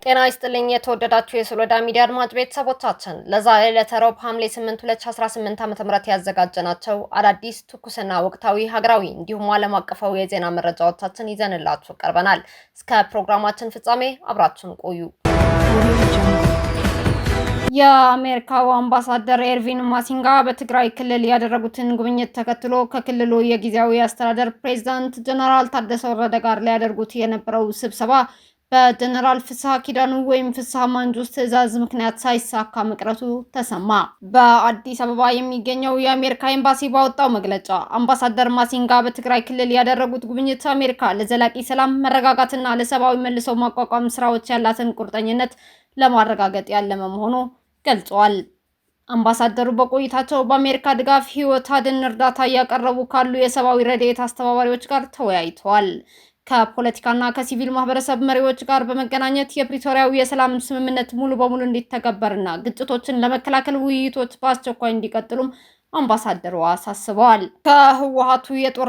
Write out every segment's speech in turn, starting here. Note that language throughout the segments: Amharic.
ጤና ይስጥልኝ የተወደዳችሁ የሶሎዳ ሚዲያ አድማጭ ቤተሰቦቻችን ለዛሬ ለተሮብ ሐምሌ 8 2018 ዓ.ም ያዘጋጀናቸው አዳዲስ ትኩስና ወቅታዊ ሀገራዊ እንዲሁም ዓለም አቀፋዊ የዜና መረጃዎቻችን ይዘንላችሁ ቀርበናል። እስከ ፕሮግራማችን ፍጻሜ አብራችሁን ቆዩ። የአሜሪካው አምባሳደር ኤርቪን ማሲንጋ በትግራይ ክልል ያደረጉትን ጉብኝት ተከትሎ ከክልሉ የጊዜያዊ አስተዳደር ፕሬዝዳንት ጀነራል ታደሰ ወረደ ጋር ሊያደርጉት የነበረው ስብሰባ በጀነራል ፍስሐ ኪዳኑ ወይም ፍስሐ ማንጁስ ትዕዛዝ ምክንያት ሳይሳካ መቅረቱ ተሰማ። በአዲስ አበባ የሚገኘው የአሜሪካ ኤምባሲ ባወጣው መግለጫ አምባሳደር ማሲንጋ በትግራይ ክልል ያደረጉት ጉብኝት አሜሪካ ለዘላቂ ሰላም መረጋጋትና ለሰብአዊ መልሶ ማቋቋም ስራዎች ያላትን ቁርጠኝነት ለማረጋገጥ ያለመ መሆኑ ገልጿል። አምባሳደሩ በቆይታቸው በአሜሪካ ድጋፍ ህይወት አድን እርዳታ እያቀረቡ ካሉ የሰብአዊ ረድኤት አስተባባሪዎች ጋር ተወያይተዋል። ከፖለቲካና ከሲቪል ማህበረሰብ መሪዎች ጋር በመገናኘት የፕሪቶሪያው የሰላም ስምምነት ሙሉ በሙሉ እንዲተገበርና ግጭቶችን ለመከላከል ውይይቶች በአስቸኳይ እንዲቀጥሉም አምባሳደሩ አሳስበዋል። ከህወሓቱ የጦር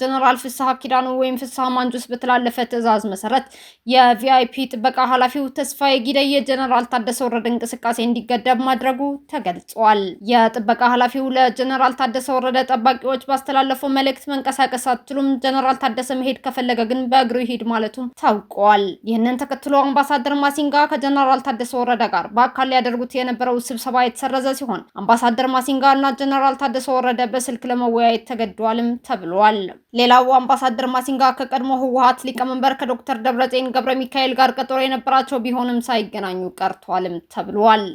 ጀነራል ፍስሐ ኪዳኑ ወይም ፍስሐ ማንጁስ በተላለፈ ትዕዛዝ መሰረት የቪአይፒ ጥበቃ ኃላፊው ተስፋዬ ጊደይ የጀነራል ታደሰ ወረደ እንቅስቃሴ እንዲገደብ ማድረጉ ተገልጿል። የጥበቃ ኃላፊው ለጀነራል ታደሰ ወረደ ጠባቂዎች ባስተላለፈው መልእክት መንቀሳቀስ አትችሉም፣ ጀነራል ታደሰ መሄድ ከፈለገ ግን በእግሩ ይሄድ ማለቱም ታውቋል። ይህንን ተከትሎ አምባሳደር ማሲንጋ ከጀነራል ታደሰ ወረደ ጋር በአካል ሊያደርጉት የነበረው ስብሰባ የተሰረዘ ሲሆን አምባሳደር ማሲንጋ እና ጀነራል ታደሰ ወረደ በስልክ ለመወያየት ተገደዋልም ተብሏል። ሌላው አምባሳደር ማሲንጋ ከቀድሞ ህወሓት ሊቀመንበር ከዶክተር ደብረጽዮን ገብረ ሚካኤል ጋር ቀጠሮ የነበራቸው ቢሆንም ሳይገናኙ ቀርቷልም ተብሏል።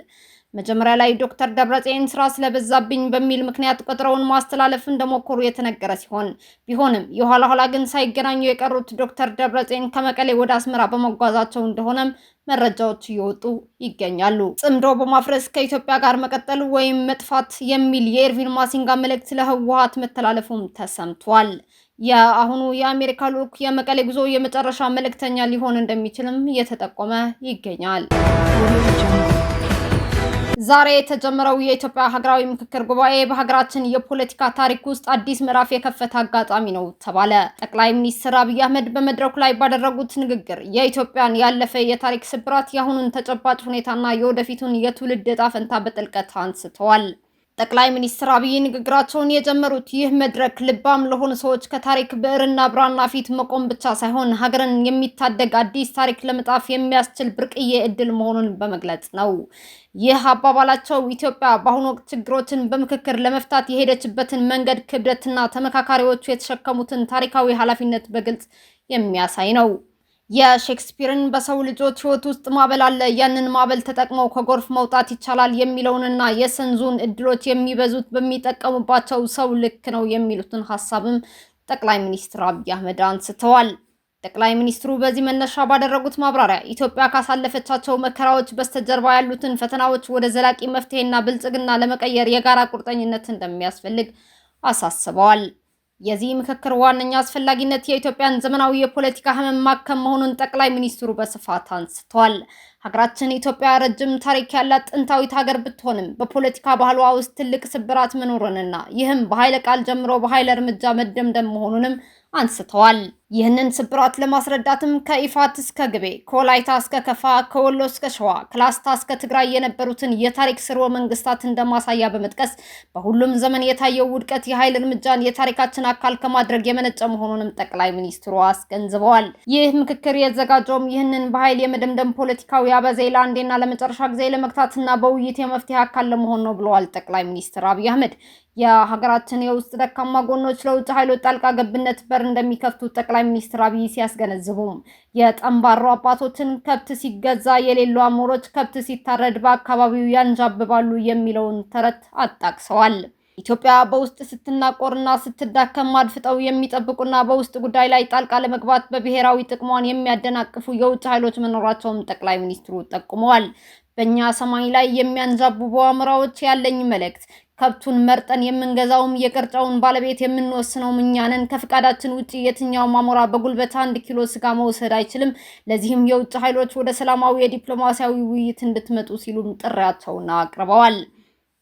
መጀመሪያ ላይ ዶክተር ደብረጽዮን ስራ ስለበዛብኝ በሚል ምክንያት ቀጠሮውን ማስተላለፍ እንደሞከሩ የተነገረ ሲሆን ቢሆንም የኋላ ኋላ ግን ሳይገናኙ የቀሩት ዶክተር ደብረጽዮን ከመቀሌ ወደ አስመራ በመጓዛቸው እንደሆነም መረጃዎች እየወጡ ይገኛሉ። ጽምዶ በማፍረስ ከኢትዮጵያ ጋር መቀጠል ወይም መጥፋት የሚል የኤርቪን ማሲንጋ መልእክት ለህወሓት መተላለፉም ተሰምቷል። የአሁኑ የአሜሪካ ልዑክ የመቀሌ ጉዞ የመጨረሻ መልእክተኛ ሊሆን እንደሚችልም እየተጠቆመ ይገኛል። ዛሬ የተጀመረው የኢትዮጵያ ሀገራዊ ምክክር ጉባኤ በሀገራችን የፖለቲካ ታሪክ ውስጥ አዲስ ምዕራፍ የከፈተ አጋጣሚ ነው ተባለ። ጠቅላይ ሚኒስትር አብይ አህመድ በመድረኩ ላይ ባደረጉት ንግግር የኢትዮጵያን ያለፈ የታሪክ ስብራት፣ የአሁኑን ተጨባጭ ሁኔታና የወደፊቱን የትውልድ ዕጣ ፈንታ በጥልቀት አንስተዋል። ጠቅላይ ሚኒስትር አብይ ንግግራቸውን የጀመሩት ይህ መድረክ ልባም ለሆኑ ሰዎች ከታሪክ ብዕርና ብራና ፊት መቆም ብቻ ሳይሆን ሀገርን የሚታደግ አዲስ ታሪክ ለመጻፍ የሚያስችል ብርቅዬ እድል መሆኑን በመግለጽ ነው። ይህ አባባላቸው ኢትዮጵያ በአሁኑ ወቅት ችግሮችን በምክክር ለመፍታት የሄደችበትን መንገድ ክብደትና ተመካካሪዎቹ የተሸከሙትን ታሪካዊ ኃላፊነት በግልጽ የሚያሳይ ነው። የሼክስፒርን በሰው ልጆች ህይወት ውስጥ ማዕበል አለ፣ ያንን ማዕበል ተጠቅመው ከጎርፍ መውጣት ይቻላል የሚለውንና የሰንዙን እድሎች የሚበዙት በሚጠቀሙባቸው ሰው ልክ ነው የሚሉትን ሀሳብም ጠቅላይ ሚኒስትር አብይ አህመድ አንስተዋል። ጠቅላይ ሚኒስትሩ በዚህ መነሻ ባደረጉት ማብራሪያ ኢትዮጵያ ካሳለፈቻቸው መከራዎች በስተጀርባ ያሉትን ፈተናዎች ወደ ዘላቂ መፍትሄና ብልጽግና ለመቀየር የጋራ ቁርጠኝነት እንደሚያስፈልግ አሳስበዋል። የዚህ ምክክር ዋነኛ አስፈላጊነት የኢትዮጵያን ዘመናዊ የፖለቲካ ህመም ማከም መሆኑን ጠቅላይ ሚኒስትሩ በስፋት አንስተዋል። ሀገራችን ኢትዮጵያ ረጅም ታሪክ ያላት ጥንታዊት ሀገር ብትሆንም በፖለቲካ ባህሏ ውስጥ ትልቅ ስብራት መኖሩንና ይህም በኃይለ ቃል ጀምሮ በኃይለ እርምጃ መደምደም መሆኑንም አንስተዋል። ይህንን ስብራት ለማስረዳትም ከኢፋት እስከ ግቤ፣ ከወላይታ እስከ ከፋ፣ ከወሎ እስከ ሸዋ፣ ከላስታ እስከ ትግራይ የነበሩትን የታሪክ ስርወ መንግስታት እንደማሳያ በመጥቀስ በሁሉም ዘመን የታየው ውድቀት የኃይል እርምጃን የታሪካችን አካል ከማድረግ የመነጨ መሆኑንም ጠቅላይ ሚኒስትሩ አስገንዝበዋል። ይህ ምክክር የተዘጋጀውም ይህንን በኃይል የመደምደም ፖለቲካዊ አበዜ ለአንዴና ለመጨረሻ ጊዜ ለመግታትና በውይይት የመፍትሄ አካል ለመሆን ነው ብለዋል ጠቅላይ ሚኒስትር አብይ አህመድ። የሀገራችን የውስጥ ደካማ ጎኖች ለውጭ ኃይሎች ጣልቃ ገብነት በር እንደሚከፍቱ ጠቅላይ ሚኒስትር አብይ ሲያስገነዝቡም የጠንባሮ አባቶችን ከብት ሲገዛ የሌሉ አሞሮች ከብት ሲታረድ በአካባቢው ያንዣብባሉ የሚለውን ተረት አጣቅሰዋል። ኢትዮጵያ በውስጥ ስትናቆርና ስትዳከም አድፍጠው የሚጠብቁና በውስጥ ጉዳይ ላይ ጣልቃ ለመግባት በብሔራዊ ጥቅሟን የሚያደናቅፉ የውጭ ኃይሎች መኖራቸውን ጠቅላይ ሚኒስትሩ ጠቁመዋል። በእኛ ሰማይ ላይ የሚያንዣብቡ አሞራዎች ያለኝ መልእክት ከብቱን መርጠን የምንገዛውም የቅርጫውን ባለቤት የምንወስነውም እኛ ነን። ከፍቃዳችን ውጪ የትኛውም አሞራ በጉልበት 1 ኪሎ ስጋ መውሰድ አይችልም። ለዚህም የውጭ ኃይሎች ወደ ሰላማዊ የዲፕሎማሲያዊ ውይይት እንድትመጡ ሲሉም ጥሪያቸውን አቅርበዋል።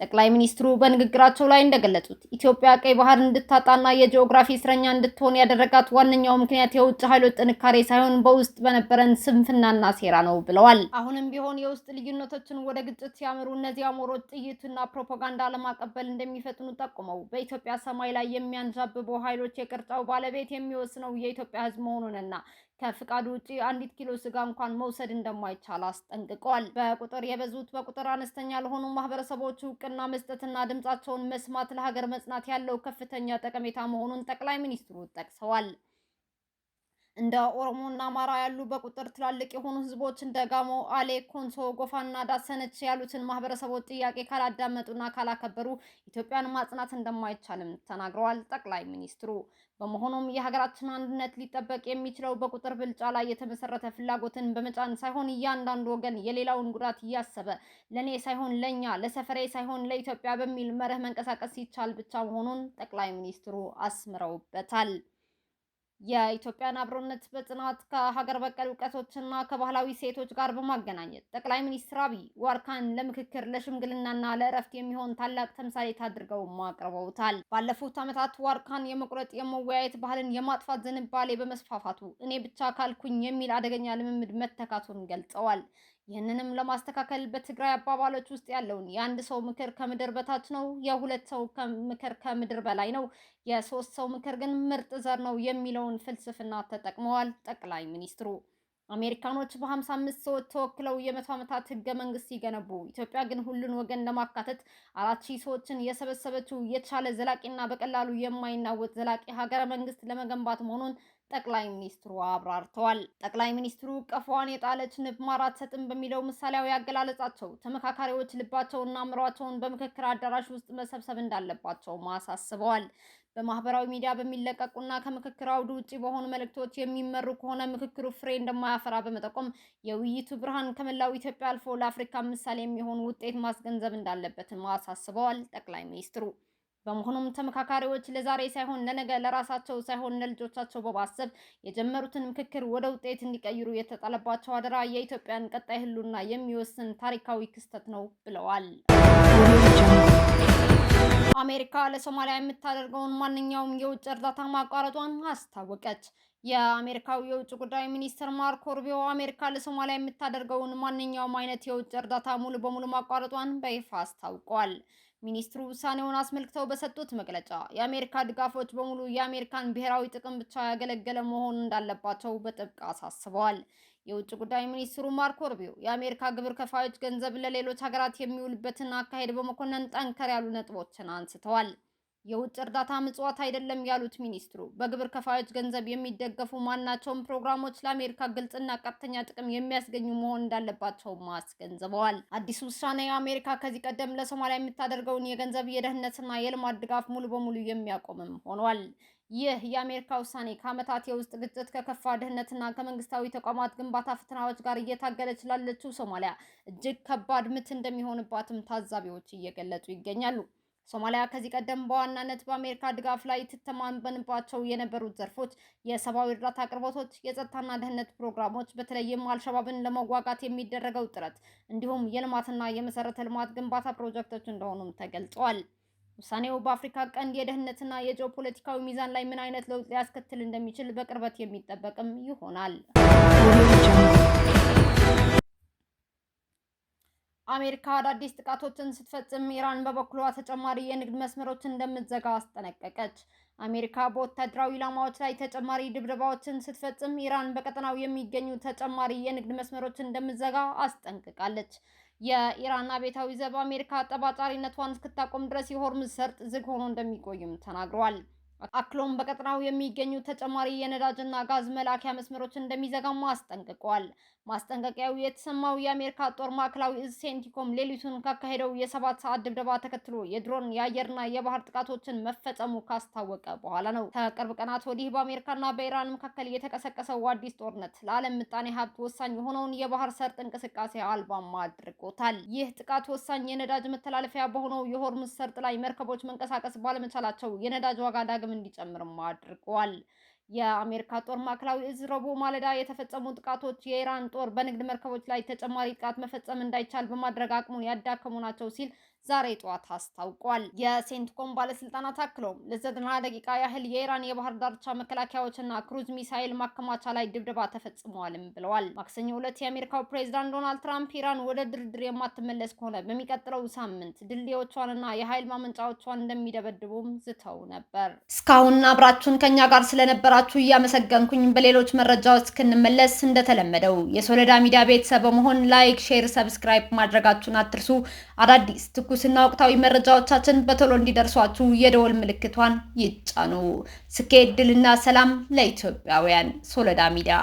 ጠቅላይ ሚኒስትሩ በንግግራቸው ላይ እንደገለጹት ኢትዮጵያ ቀይ ባህር እንድታጣና የጂኦግራፊ እስረኛ እንድትሆን ያደረጋት ዋነኛው ምክንያት የውጭ ኃይሎች ጥንካሬ ሳይሆን በውስጥ በነበረን ስንፍናና ሴራ ነው ብለዋል። አሁንም ቢሆን የውስጥ ልዩነቶችን ወደ ግጭት ሲያመሩ እነዚህ አሞሮች ጥይትና ፕሮፓጋንዳ ለማቀበል እንደሚፈጥኑ ጠቁመው በኢትዮጵያ ሰማይ ላይ የሚያንዣብቡ ኃይሎች የቅርጫው ባለቤት የሚወስነው የኢትዮጵያ ሕዝብ መሆኑንና ከፍቃዱ ውጪ አንዲት ኪሎ ስጋ እንኳን መውሰድ እንደማይቻል አስጠንቅቀዋል። በቁጥር የበዙት በቁጥር አነስተኛ ለሆኑ ማህበረሰቦች እውቅና መስጠትና ድምጻቸውን መስማት ለሀገር መጽናት ያለው ከፍተኛ ጠቀሜታ መሆኑን ጠቅላይ ሚኒስትሩ ጠቅሰዋል። እንደ ኦሮሞና አማራ ያሉ በቁጥር ትላልቅ የሆኑ ህዝቦች እንደ ጋሞ፣ አሌ፣ ኮንሶ፣ ጎፋና ዳሰነች ያሉትን ማህበረሰቦች ጥያቄ ካላዳመጡና ካላከበሩ ኢትዮጵያን ማጽናት እንደማይቻልም ተናግረዋል ጠቅላይ ሚኒስትሩ። በመሆኑም የሀገራችን አንድነት ሊጠበቅ የሚችለው በቁጥር ብልጫ ላይ የተመሰረተ ፍላጎትን በመጫን ሳይሆን እያንዳንዱ ወገን የሌላውን ጉዳት እያሰበ ለኔ ሳይሆን ለኛ፣ ለሰፈሬ ሳይሆን ለኢትዮጵያ በሚል መርህ መንቀሳቀስ ሲቻል ብቻ መሆኑን ጠቅላይ ሚኒስትሩ አስምረውበታል። የኢትዮጵያን አብሮነት በጽናት ከሀገር በቀል እውቀቶችና ከባህላዊ ሴቶች ጋር በማገናኘት ጠቅላይ ሚኒስትር አብይ ዋርካን ለምክክር ለሽምግልናና ለእረፍት የሚሆን ታላቅ ተምሳሌት አድርገው አቅርበውታል። ባለፉት ዓመታት ዋርካን የመቁረጥ የመወያየት ባህልን የማጥፋት ዝንባሌ በመስፋፋቱ እኔ ብቻ ካልኩኝ የሚል አደገኛ ልምምድ መተካቱን ገልጸዋል። ይህንንም ለማስተካከል በትግራይ አባባሎች ውስጥ ያለውን የአንድ ሰው ምክር ከምድር በታች ነው፣ የሁለት ሰው ምክር ከምድር በላይ ነው፣ የሶስት ሰው ምክር ግን ምርጥ ዘር ነው የሚለውን ፍልስፍና ተጠቅመዋል ጠቅላይ ሚኒስትሩ። አሜሪካኖች በ55 ሰዎች ተወክለው የ100 ዓመታት ህገ መንግስት ሲገነቡ ኢትዮጵያ ግን ሁሉን ወገን ለማካተት 4000 ሰዎችን የሰበሰበችው የተሻለ ዘላቂና በቀላሉ የማይናወጥ ዘላቂ ሀገረ መንግስት ለመገንባት መሆኑን ጠቅላይ ሚኒስትሩ አብራርተዋል። ጠቅላይ ሚኒስትሩ ቀፏን የጣለች ንብ ማር አትሰጥም በሚለው ምሳሌያዊ አገላለጻቸው ተመካካሪዎች ልባቸውና አእምሯቸውን በምክክር አዳራሽ ውስጥ መሰብሰብ እንዳለባቸው አሳስበዋል። በማህበራዊ ሚዲያ በሚለቀቁና ከምክክር አውዱ ውጪ በሆኑ መልእክቶች የሚመሩ ከሆነ ምክክሩ ፍሬ እንደማያፈራ በመጠቆም የውይይቱ ብርሃን ከመላው ኢትዮጵያ አልፎ ለአፍሪካ ምሳሌ የሚሆን ውጤት ማስገንዘብ እንዳለበትም አሳስበዋል ጠቅላይ ሚኒስትሩ። በመሆኑም ተመካካሪዎች ለዛሬ ሳይሆን ለነገ፣ ለራሳቸው ሳይሆን ለልጆቻቸው በማሰብ የጀመሩትን ምክክር ወደ ውጤት እንዲቀይሩ የተጣለባቸው አደራ የኢትዮጵያን ቀጣይ ህልውና የሚወስን ታሪካዊ ክስተት ነው ብለዋል። አሜሪካ ለሶማሊያ የምታደርገውን ማንኛውም የውጭ እርዳታ ማቋረጧን አስታወቀች። የአሜሪካው የውጭ ጉዳይ ሚኒስትር ማርኮ ሩቢዮ አሜሪካ ለሶማሊያ የምታደርገውን ማንኛውም አይነት የውጭ እርዳታ ሙሉ በሙሉ ማቋረጧን በይፋ አስታውቀዋል። ሚኒስትሩ ውሳኔውን አስመልክተው በሰጡት መግለጫ የአሜሪካ ድጋፎች በሙሉ የአሜሪካን ብሔራዊ ጥቅም ብቻ ያገለገለ መሆን እንዳለባቸው በጥብቅ አሳስበዋል። የውጭ ጉዳይ ሚኒስትሩ ማርኮ ሩቢዮ የአሜሪካ ግብር ከፋዮች ገንዘብ ለሌሎች ሀገራት የሚውልበትን አካሄድ በመኮነን ጠንከር ያሉ ነጥቦችን አንስተዋል። የውጭ እርዳታ ምጽዋት አይደለም ያሉት ሚኒስትሩ በግብር ከፋዮች ገንዘብ የሚደገፉ ማናቸውም ፕሮግራሞች ለአሜሪካ ግልጽና ቀጥተኛ ጥቅም የሚያስገኙ መሆን እንዳለባቸው አስገንዝበዋል። አዲሱ ውሳኔ አሜሪካ ከዚህ ቀደም ለሶማሊያ የምታደርገውን የገንዘብ የደህንነትና የልማት ድጋፍ ሙሉ በሙሉ የሚያቆምም ሆኗል። ይህ የአሜሪካ ውሳኔ ከዓመታት የውስጥ ግጭት፣ ከከፋ ድህነትና ከመንግስታዊ ተቋማት ግንባታ ፈተናዎች ጋር እየታገለች ላለችው ሶማሊያ እጅግ ከባድ ምት እንደሚሆንባትም ታዛቢዎች እየገለጹ ይገኛሉ። ሶማሊያ ከዚህ ቀደም በዋናነት በአሜሪካ ድጋፍ ላይ ትተማመንባቸው የነበሩት ዘርፎች የሰብአዊ እርዳታ አቅርቦቶች፣ የጸጥታና ደህንነት ፕሮግራሞች፣ በተለይም አልሸባብን ለመዋጋት የሚደረገው ጥረት እንዲሁም የልማትና የመሰረተ ልማት ግንባታ ፕሮጀክቶች እንደሆኑም ተገልጸዋል። ውሳኔው በአፍሪካ ቀንድ የደህንነትና የጂኦፖለቲካዊ ሚዛን ላይ ምን አይነት ለውጥ ሊያስከትል እንደሚችል በቅርበት የሚጠበቅም ይሆናል። አሜሪካ አዳዲስ ጥቃቶችን ስትፈጽም ኢራን በበኩሏ ተጨማሪ የንግድ መስመሮችን እንደምትዘጋ አስጠነቀቀች። አሜሪካ በወታደራዊ ኢላማዎች ላይ ተጨማሪ ድብደባዎችን ስትፈጽም ኢራን በቀጠናው የሚገኙ ተጨማሪ የንግድ መስመሮችን እንደምትዘጋ አስጠንቅቃለች። የኢራን አብዮታዊ ዘብ አሜሪካ ጠባጫሪነቷን እስክታቆም ድረስ የሆርሙዝ ሰርጥ ዝግ ሆኖ እንደሚቆይም ተናግሯል። አክሎም በቀጠናው የሚገኙ ተጨማሪ የነዳጅና ጋዝ መላኪያ መስመሮችን እንደሚዘጋም አስጠንቅቋል። ማስጠንቀቂያው የተሰማው የአሜሪካ ጦር ማዕከላዊ እዝ ሴንቲኮም ሌሊቱን ካካሄደው የ7 ሰዓት ድብደባ ተከትሎ የድሮን የአየርና የባህር ጥቃቶችን መፈጸሙ ካስታወቀ በኋላ ነው። ከቅርብ ቀናት ወዲህ በአሜሪካና በኢራን መካከል የተቀሰቀሰው አዲስ ጦርነት ለዓለም ምጣኔ ሀብት ወሳኝ የሆነውን የባህር ሰርጥ እንቅስቃሴ አልባማ አድርጎታል። ይህ ጥቃት ወሳኝ የነዳጅ መተላለፊያ በሆነው የሆርሙዝ ሰርጥ ላይ መርከቦች መንቀሳቀስ ባለመቻላቸው የነዳጅ ዋጋ ዳግም እንዲጨምርም አድርገዋል። የአሜሪካ ጦር ማዕከላዊ እዝ ረቡዕ ማለዳ የተፈጸሙ ጥቃቶች የኢራን ጦር በንግድ መርከቦች ላይ ተጨማሪ ጥቃት መፈጸም እንዳይቻል በማድረግ አቅሙን ያዳከሙ ናቸው ሲል ዛሬ ጠዋት አስታውቋል። የሴንትኮም ባለስልጣናት አክለውም ለ90 ደቂቃ ያህል የኢራን የባህር ዳርቻ መከላከያዎችና ክሩዝ ሚሳኤል ማከማቻ ላይ ድብደባ ተፈጽመዋልም ብለዋል። ማክሰኞ ዕለት የአሜሪካው ፕሬዝዳንት ዶናልድ ትራምፕ ኢራን ወደ ድርድር የማትመለስ ከሆነ በሚቀጥለው ሳምንት ድልድዮቿንና የኃይል ማመንጫዎቿን እንደሚደበድቡም ዝተው ነበር። እስካሁን አብራችሁን ከኛ ጋር ስለነበራችሁ እያመሰገንኩኝ በሌሎች መረጃዎች እስክንመለስ እንደተለመደው የሶለዳ ሚዲያ ቤተሰብ በመሆን ላይክ፣ ሼር፣ ሰብስክራይብ ማድረጋችሁን አትርሱ። አዳዲስ ትኩስና ወቅታዊ መረጃዎቻችን በቶሎ እንዲደርሷችሁ የደወል ምልክቷን ይጫኑ። ስኬት፣ ድልና ሰላም ለኢትዮጵያውያን። ሶለዳ ሚዲያ